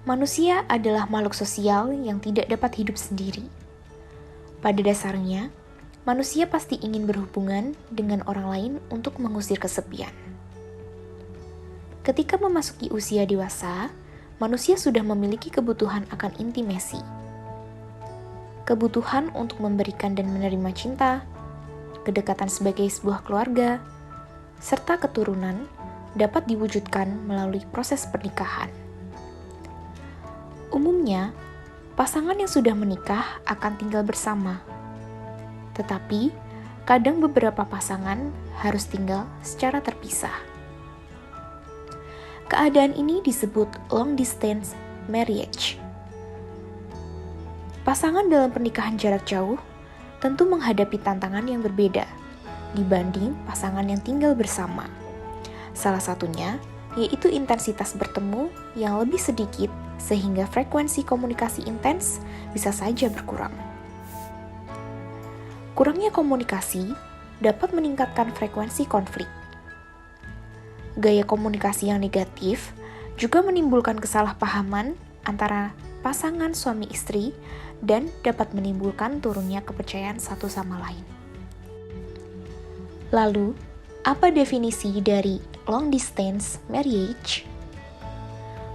Manusia adalah makhluk sosial yang tidak dapat hidup sendiri. Pada dasarnya, manusia pasti ingin berhubungan dengan orang lain untuk mengusir kesepian. Ketika memasuki usia dewasa, manusia sudah memiliki kebutuhan akan intimasi. Kebutuhan untuk memberikan dan menerima cinta, kedekatan sebagai sebuah keluarga, serta keturunan dapat diwujudkan melalui proses pernikahan. Umumnya, pasangan yang sudah menikah akan tinggal bersama. Tetapi, kadang beberapa pasangan harus tinggal secara terpisah. Keadaan ini disebut long distance marriage. Pasangan dalam pernikahan jarak jauh tentu menghadapi tantangan yang berbeda dibanding pasangan yang tinggal bersama. Salah satunya yaitu intensitas bertemu yang lebih sedikit sehingga frekuensi komunikasi intens bisa saja berkurang. Kurangnya komunikasi dapat meningkatkan frekuensi konflik. Gaya komunikasi yang negatif juga menimbulkan kesalahpahaman antara pasangan suami istri dan dapat menimbulkan turunnya kepercayaan satu sama lain. Lalu, apa definisi dari long distance marriage?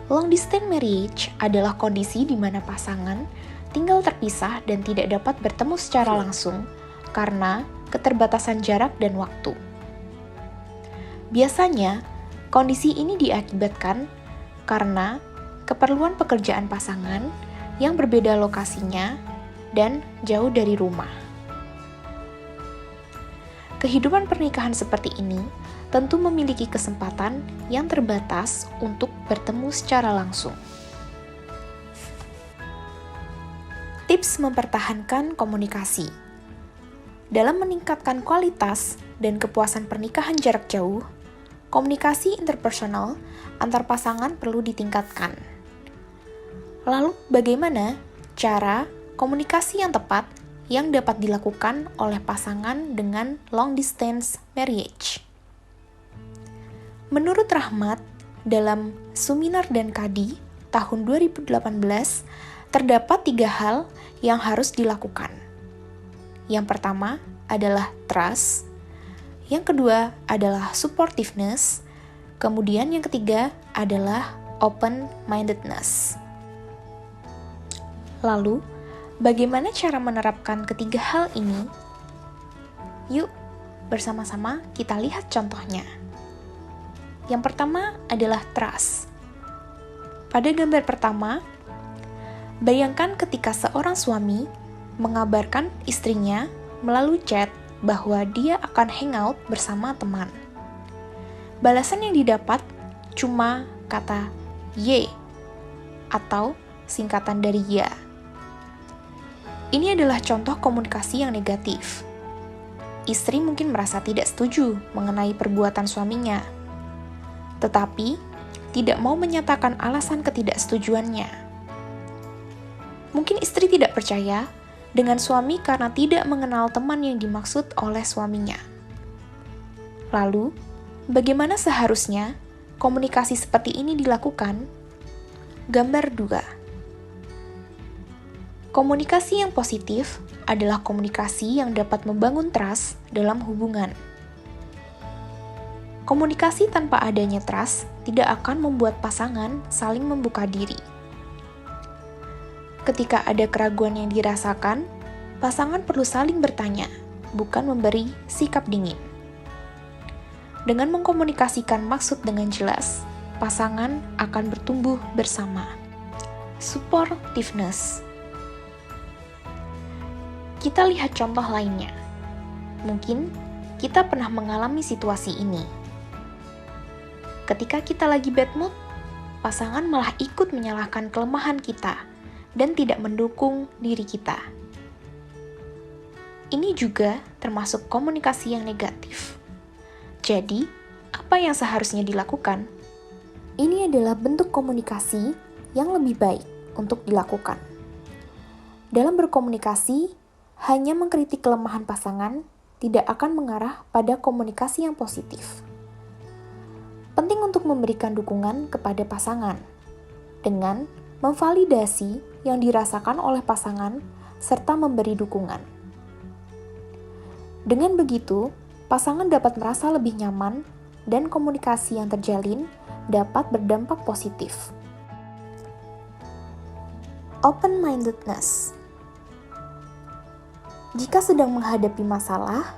Long distance marriage adalah kondisi di mana pasangan tinggal terpisah dan tidak dapat bertemu secara langsung karena keterbatasan jarak dan waktu. Biasanya, kondisi ini diakibatkan karena keperluan pekerjaan pasangan yang berbeda lokasinya dan jauh dari rumah. Kehidupan pernikahan seperti ini tentu memiliki kesempatan yang terbatas untuk bertemu secara langsung. Tips mempertahankan komunikasi. Dalam meningkatkan kualitas dan kepuasan pernikahan jarak jauh, komunikasi interpersonal antar pasangan perlu ditingkatkan. Lalu, bagaimana cara komunikasi yang tepat yang dapat dilakukan oleh pasangan dengan long distance marriage? Menurut Rahmat, dalam Suminar dan Kadi tahun 2018, terdapat 3 hal yang harus dilakukan. Yang pertama adalah trust, yang kedua adalah supportiveness, kemudian yang ketiga adalah open-mindedness. Lalu, bagaimana cara menerapkan ketiga hal ini? Yuk, bersama-sama kita lihat contohnya. Yang pertama adalah trust. Pada gambar pertama, bayangkan ketika seorang suami mengabarkan istrinya melalui chat bahwa dia akan hangout bersama teman. Balasan yang didapat cuma kata "ye" atau singkatan dari "ya". Ini adalah contoh komunikasi yang negatif. Istri mungkin merasa tidak setuju mengenai perbuatan suaminya, tetapi tidak mau menyatakan alasan ketidaksetujuannya. Mungkin istri tidak percaya dengan suami karena tidak mengenal teman yang dimaksud oleh suaminya. Lalu, bagaimana seharusnya komunikasi seperti ini dilakukan? Gambar 2. Komunikasi yang positif adalah komunikasi yang dapat membangun trust dalam hubungan. Komunikasi tanpa adanya trust tidak akan membuat pasangan saling membuka diri. Ketika ada keraguan yang dirasakan, pasangan perlu saling bertanya, bukan memberi sikap dingin. Dengan mengkomunikasikan maksud dengan jelas, pasangan akan bertumbuh bersama. Supportiveness. Kita lihat contoh lainnya. Mungkin kita pernah mengalami situasi ini. Ketika kita lagi bad mood, pasangan malah ikut menyalahkan kelemahan kita dan tidak mendukung diri kita. Ini juga termasuk komunikasi yang negatif. Jadi, apa yang seharusnya dilakukan? Ini adalah bentuk komunikasi yang lebih baik untuk dilakukan. Dalam berkomunikasi, hanya mengkritik kelemahan pasangan tidak akan mengarah pada komunikasi yang positif. Penting untuk memberikan dukungan kepada pasangan dengan memvalidasi yang dirasakan oleh pasangan, serta memberi dukungan. Dengan begitu, pasangan dapat merasa lebih nyaman dan komunikasi yang terjalin dapat berdampak positif. Open-mindedness. Jika sedang menghadapi masalah,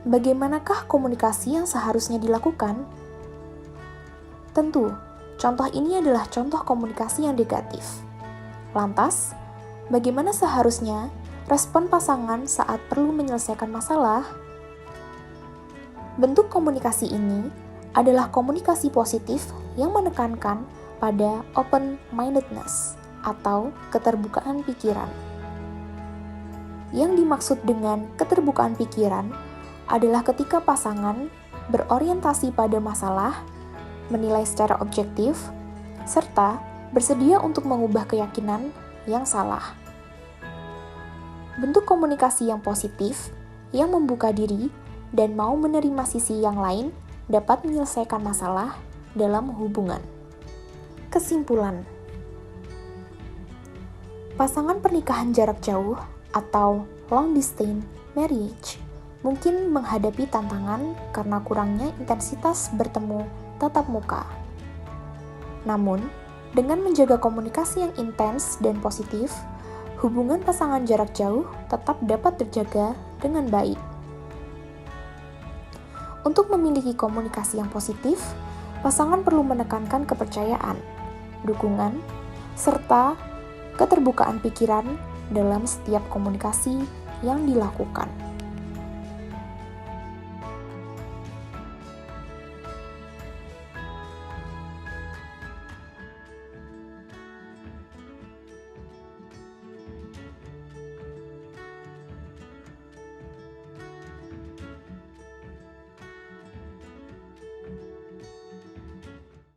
bagaimanakah komunikasi yang seharusnya dilakukan? Tentu, contoh ini adalah contoh komunikasi yang negatif. Lantas, bagaimana seharusnya respon pasangan saat perlu menyelesaikan masalah? Bentuk komunikasi ini adalah komunikasi positif yang menekankan pada open-mindedness atau keterbukaan pikiran. Yang dimaksud dengan keterbukaan pikiran adalah ketika pasangan berorientasi pada masalah, menilai secara objektif, serta bersedia untuk mengubah keyakinan yang salah. Bentuk komunikasi yang positif, yang membuka diri dan mau menerima sisi yang lain dapat menyelesaikan masalah dalam hubungan. Kesimpulan: pasangan pernikahan jarak jauh atau long distance marriage mungkin menghadapi tantangan karena kurangnya intensitas bertemu tatap muka. Namun, dengan menjaga komunikasi yang intens dan positif, hubungan pasangan jarak jauh tetap dapat terjaga dengan baik. Untuk memiliki komunikasi yang positif, pasangan perlu menekankan kepercayaan, dukungan, serta keterbukaan pikiran dalam setiap komunikasi yang dilakukan.